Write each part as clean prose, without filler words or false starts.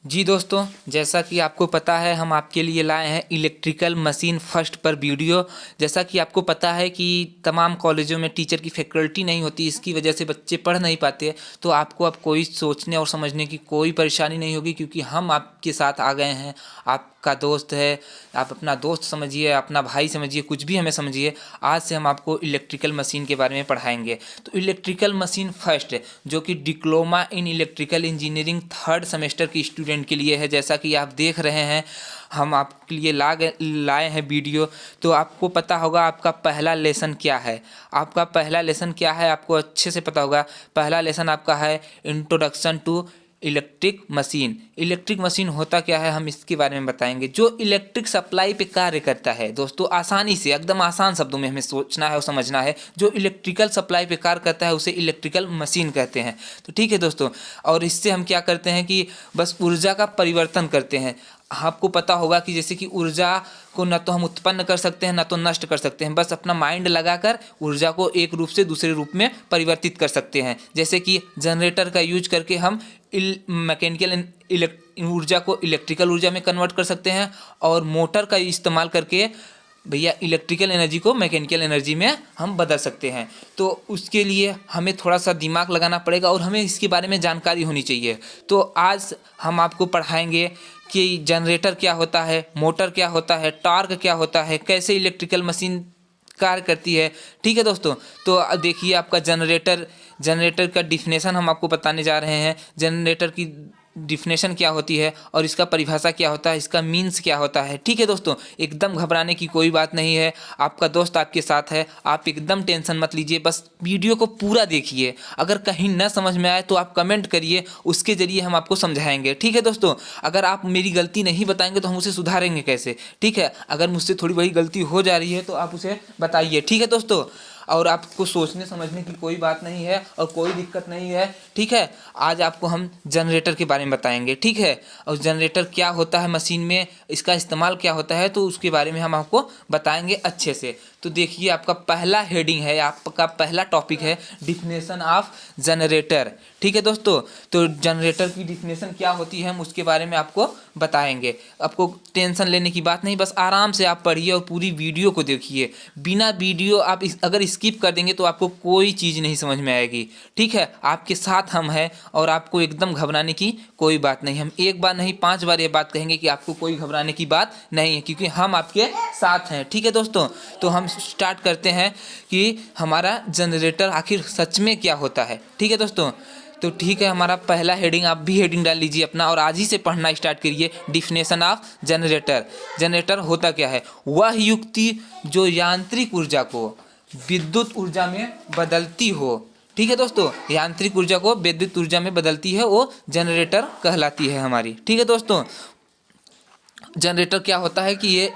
जी दोस्तों, जैसा कि आपको पता है हम आपके लिए लाए हैं इलेक्ट्रिकल मशीन फर्स्ट पर वीडियो। जैसा कि आपको पता है कि तमाम कॉलेजों में टीचर की फैकल्टी नहीं होती, इसकी वजह से बच्चे पढ़ नहीं पाते। तो आपको अब कोई सोचने और समझने की कोई परेशानी नहीं होगी, क्योंकि हम आपके साथ आ गए हैं। आपका दोस्त है, आप अपना दोस्त समझिए, अपना भाई समझिए, कुछ भी हमें समझिए। आज से हम आपको इलेक्ट्रिकल मशीन के बारे में पढ़ाएंगे। तो इलेक्ट्रिकल मशीन फर्स्ट, जो कि diploma in electrical engineering third semester की स्टूडेंट के लिए है। जैसा कि आप देख रहे हैं, हम आपके लिए लाए हैं वीडियो। तो आपको पता होगा आपका पहला लेसन क्या है। आपका पहला लेसन क्या है आपको अच्छे से पता होगा। पहला लेसन आपका है introduction to electric machine. Electric machine होता क्या है हम इसके बारे में बताएंगे। जो इलेक्ट्रिक सप्लाई पे कार्य करता है दोस्तों, आसानी से एकदम आसान शब्दों में हमें सोचना है और समझना है। जो इलेक्ट्रिकल सप्लाई पे कार्य करता है उसे इलेक्ट्रिकल मशीन कहते हैं। तो ठीक है दोस्तों, और इससे हम क्या करते हैं कि बस ऊर्जा का परिवर्तन करते हैं। आपको पता होगा कि जैसे कि ऊर्जा को न तो हम उत्पन्न कर सकते हैं, न तो नष्ट कर सकते हैं। बस अपना माइंड लगाकर ऊर्जा को एक रूप से दूसरे रूप में परिवर्तित कर सकते हैं। जैसे कि जनरेटर का यूज करके हम मैकेनिकल ऊर्जा को इलेक्ट्रिकल ऊर्जा में कन्वर्ट कर सकते हैं, और मोटर का इस्तेमाल करके भैया इलेक्ट्रिकल एनर्जी को मैकेनिकल एनर्जी में हम बदल सकते हैं। तो उसके लिए हमें थोड़ा सा दिमाग लगाना पड़ेगा और हमें इसके बारे में जानकारी होनी चाहिए। तो आज हम आपको पढ़ाएंगे कि जनरेटर क्या होता है, मोटर क्या होता है, टॉर्क क्या होता है, कैसे इलेक्ट्रिकल मशीन कार्य करती है। ठीक है दोस्तों, तो देखिए आपका जनरेटर का डिफिनेशन हम आपको बताने जा रहे हैं। जनरेटर की डिफिनेशन क्या होती है और इसका परिभाषा क्या होता है, इसका मीन्स क्या होता है। ठीक है दोस्तों, एकदम घबराने की कोई बात नहीं है। आपका दोस्त आपके साथ है, आप एकदम टेंशन मत लीजिए। बस वीडियो को पूरा देखिए। अगर कहीं न समझ में आए तो आप कमेंट करिए, उसके ज़रिए हम आपको समझाएंगे। ठीक है दोस्तों, अगर आप मेरी गलती नहीं बताएंगे तो हम उसे सुधारेंगे कैसे। ठीक है, अगर मुझसे थोड़ी बड़ी गलती हो जा रही है तो आप उसे बताइए। ठीक है दोस्तों, और आपको सोचने समझने की कोई बात नहीं है और कोई दिक्कत नहीं है। ठीक है, आज आपको हम जनरेटर के बारे में बताएंगे। ठीक है, और जनरेटर क्या होता है मशीन में, इसका इस्तेमाल क्या होता है, तो उसके बारे में हम आपको बताएंगे अच्छे से। तो देखिए आपका पहला हेडिंग है, आपका पहला टॉपिक है डिफिनेशन ऑफ जनरेटर। ठीक है दोस्तों, तो जनरेटर की डिफिनेशन क्या होती है हम उसके बारे में आपको बताएंगे। आपको टेंशन लेने की बात नहीं, बस आराम से आप पढ़िए और पूरी वीडियो को देखिए। बिना वीडियो आप अगर स्किप कर देंगे तो आपको कोई चीज़ नहीं समझ में आएगी। ठीक है, आपके साथ हम हैं और आपको एकदम घबराने की कोई बात नहीं। हम एक बार नहीं 5 बार ये बात कहेंगे कि आपको कोई घबराने की बात नहीं है, क्योंकि हम आपके साथ हैं। ठीक है दोस्तों, तो हम स्टार्ट करते हैं कि हमारा जनरेटर आखिर सच में क्या होता है। ठीक है दोस्तों, तो ठीक है, हमारा पहला हेडिंग, आप भी हेडिंग डाल लीजिए अपना और आज ही से पढ़ना स्टार्ट करिए। Definition of generator. जनरेटर होता क्या है? वह युक्ति जो यांत्रिक ऊर्जा को विद्युत ऊर्जा में बदलती हो। ठीक है दोस्तों, यांत्रिक ऊर्जा को विद्युत ऊर्जा में बदलती है, वो जनरेटर कहलाती है हमारी। ठीक है दोस्तों, जनरेटर क्या होता है कि ये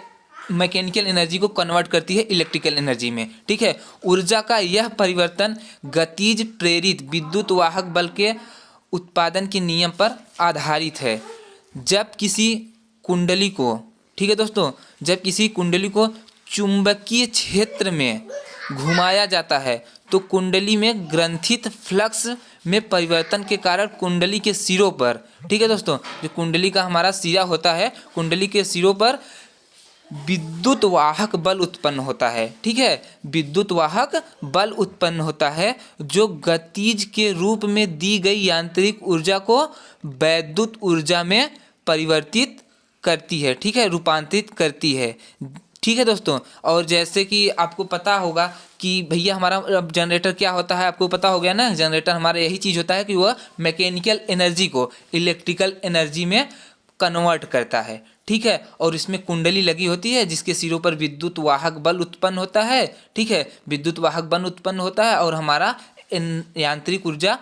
मैकेनिकल एनर्जी को कन्वर्ट करती है इलेक्ट्रिकल एनर्जी में। ठीक है, ऊर्जा का यह परिवर्तन गतिज प्रेरित विद्युत वाहक बल के उत्पादन के नियम पर आधारित है। जब किसी कुंडली को, ठीक है दोस्तों, जब किसी कुंडली को चुंबकीय क्षेत्र में घुमाया जाता है तो कुंडली में ग्रंथित फ्लक्स में परिवर्तन के कारण कुंडली के सिरों पर, ठीक है दोस्तों, जो कुंडली का हमारा सिरा होता है, कुंडली के सिरों पर विद्युत वाहक बल उत्पन्न होता है। ठीक है, विद्युत वाहक बल उत्पन्न होता है जो गतिज के रूप में दी गई यांत्रिक ऊर्जा को वैद्युत ऊर्जा में परिवर्तित करती है। ठीक है, रूपांतरित करती है। ठीक है दोस्तों, और जैसे कि आपको पता होगा कि भैया हमारा अब जनरेटर क्या होता है, आपको पता हो गया ना। जनरेटर हमारा यही चीज़ होता है कि वह मैकेनिकल एनर्जी को इलेक्ट्रिकल एनर्जी में कन्वर्ट करता है। ठीक है, और इसमें कुंडली लगी होती है जिसके सिरों पर विद्युत वाहक बल उत्पन्न होता है। ठीक है, विद्युत वाहक बल उत्पन्न होता है और हमारा यांत्रिक ऊर्जा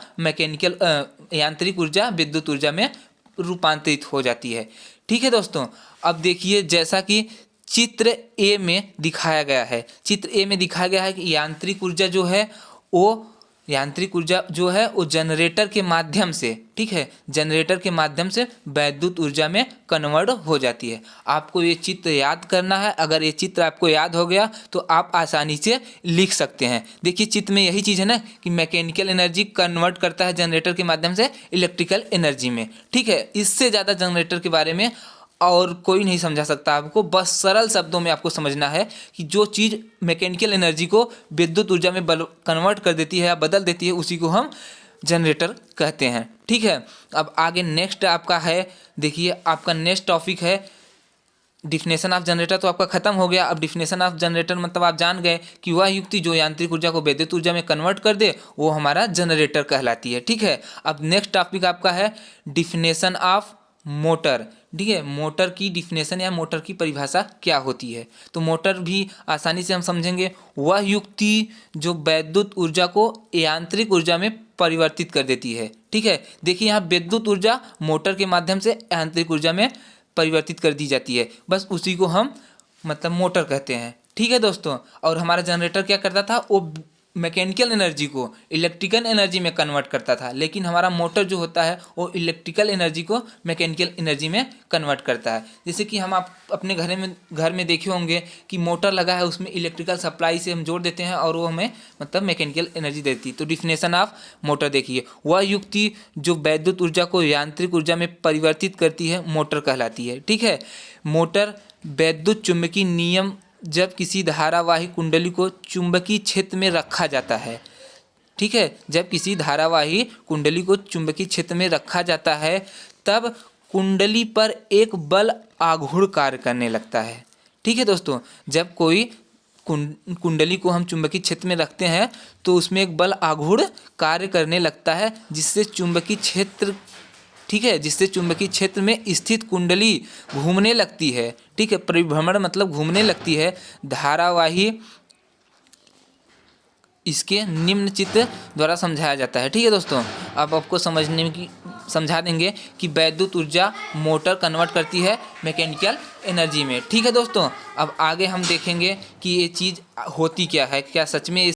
विद्युत ऊर्जा में रूपांतरित हो जाती है। ठीक है दोस्तों, अब देखिए जैसा कि चित्र ए में दिखाया गया है। चित्र ए में दिखाया गया है कि यांत्रिक ऊर्जा जो है वो यांत्रिक ऊर्जा जो है वो जनरेटर के माध्यम से, ठीक है, जनरेटर के माध्यम से वैद्युत ऊर्जा में कन्वर्ट हो जाती है। आपको ये चित्र याद करना है। अगर ये चित्र आपको याद हो गया तो आप आसानी से लिख सकते हैं। देखिए चित्र में यही चीज़ है ना कि मैकेनिकल एनर्जी कन्वर्ट करता है जनरेटर के माध्यम से इलेक्ट्रिकल एनर्जी में, ठीक है। इससे ज़्यादा जनरेटर के बारे में और कोई नहीं समझा सकता आपको। बस सरल शब्दों में आपको समझना है कि जो चीज़ मैकेनिकल एनर्जी को विद्युत ऊर्जा में कन्वर्ट कर देती है या बदल देती है उसी को हम जनरेटर कहते हैं, ठीक है। अब आगे नेक्स्ट आपका है, देखिए आपका नेक्स्ट टॉपिक है डिफिनेशन ऑफ जनरेटर। तो आपका खत्म हो गया। अब डिफिनेशन ऑफ जनरेटर मतलब आप जान गए कि वह युक्ति जो यांत्रिक ऊर्जा को विद्युत ऊर्जा में कन्वर्ट कर दे वो हमारा जनरेटर कहलाती है, ठीक है। अब नेक्स्ट टॉपिक आपका है डिफिनेशन ऑफ मोटर, ठीक है। मोटर की डिफिनेशन या मोटर की परिभाषा क्या होती है। तो मोटर भी आसानी से हम समझेंगे, वह युक्ति जो वैद्युत ऊर्जा को यांत्रिक ऊर्जा में परिवर्तित कर देती है, ठीक है। देखिए यहाँ विद्युत ऊर्जा मोटर के माध्यम से यांत्रिक ऊर्जा में परिवर्तित कर दी जाती है, बस उसी को हम मतलब मोटर कहते हैं, ठीक है दोस्तों। और हमारा जनरेटर क्या करता था, वो मैकेनिकल एनर्जी को इलेक्ट्रिकल एनर्जी में कन्वर्ट करता था, लेकिन हमारा मोटर जो होता है वो इलेक्ट्रिकल एनर्जी को मैकेनिकल एनर्जी में कन्वर्ट करता है। जैसे कि हम आप अपने घर में देखे होंगे कि मोटर लगा है, उसमें इलेक्ट्रिकल सप्लाई से हम जोड़ देते हैं और वो हमें मतलब मैकेनिकल एनर्जी देती है। तो डिफिनेशन ऑफ मोटर देखिए, वह युक्ति जो वैद्युत ऊर्जा को यांत्रिक ऊर्जा में परिवर्तित करती है मोटर कहलाती है, ठीक है। मोटर वैद्युत चुंबकीय नियम जब किसी धारावाही कुंडली को चुंबकीय क्षेत्र में रखा जाता है, ठीक है, जब किसी धारावाही कुंडली को चुंबकीय क्षेत्र में रखा जाता है तब कुंडली पर एक बल आघूर्ण कार्य करने लगता है, ठीक है दोस्तों। जब कोई कुंडली को हम चुंबकीय क्षेत्र में रखते हैं तो उसमें एक बल आघूर्ण कार्य करने लगता है जिससे चुंबकीय क्षेत्र, ठीक है, जिससे चुंबकीय क्षेत्र में स्थित कुंडली घूमने लगती है, ठीक है। परिभ्रमण मतलब घूमने लगती है। धारावाही इसके निम्न चित्र द्वारा समझाया जाता है, ठीक है दोस्तों। अब आपको समझने में समझा देंगे कि वैद्युत ऊर्जा मोटर कन्वर्ट करती है मैकेनिकल एनर्जी में, ठीक है दोस्तों। अब आगे हम देखेंगे कि ये चीज़ होती क्या है, क्या सच में